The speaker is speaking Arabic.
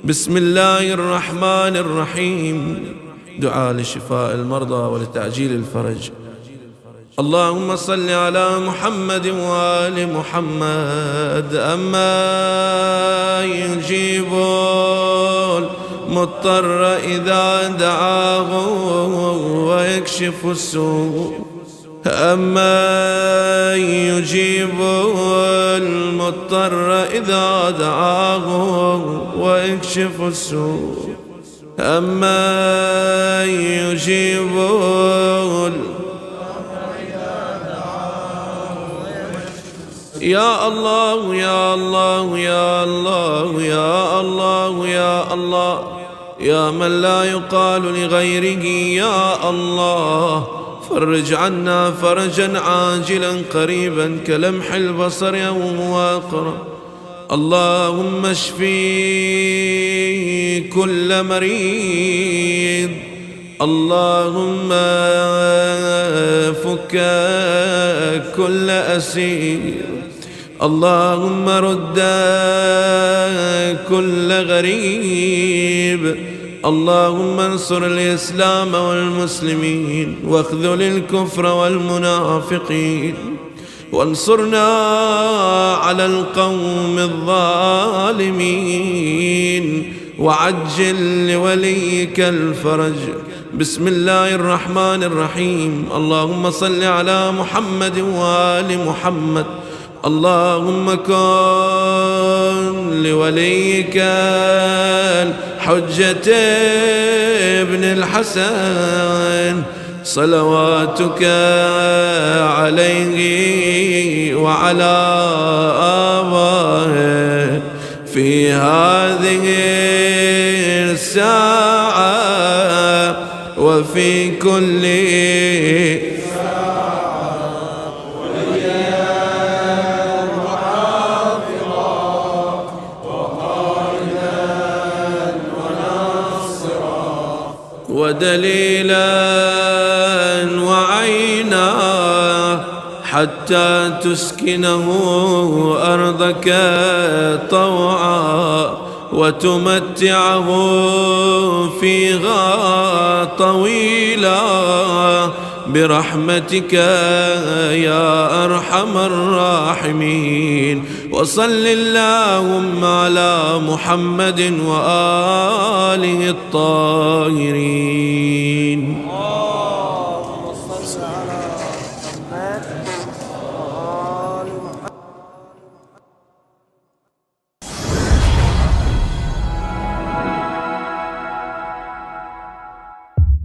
بسم الله الرحمن الرحيم. دعاء لشفاء المرضى ولتعجيل الفرج. اللهم صل على محمد وآل محمد. أما يجيب المضطر إذا دعاه ويكشف السوء. أما يجيب المضطر إذا دعاه ويكشف السوء. أما يجيب يا الله يا الله يا الله يا الله يا الله يا من لا يقال لغيره يا الله، فرج عنا فرجا عاجلا قريبا كلمح البصر يوم واقرا. اللهم اشفي كل مريض، اللهم فك كل أسير، اللهم رد كل غريب، اللهم انصر الإسلام والمسلمين واخذل الكفر والمنافقين، وانصرنا على القوم الظالمين، وعجل لوليك الفرج. بسم الله الرحمن الرحيم. اللهم صل على محمد وآل محمد. اللهم كن لوليك الحجة ابن الحسن صلواتك عليه وعلى آبائه في هذه الساعة وفي كل ودليلا وعينا حتى تسكنه أرضك طوعا وتمتعه فيها طويلا برحمتك يا أرحم الراحمين. وصل اللهم على محمد وآله الطاهرين.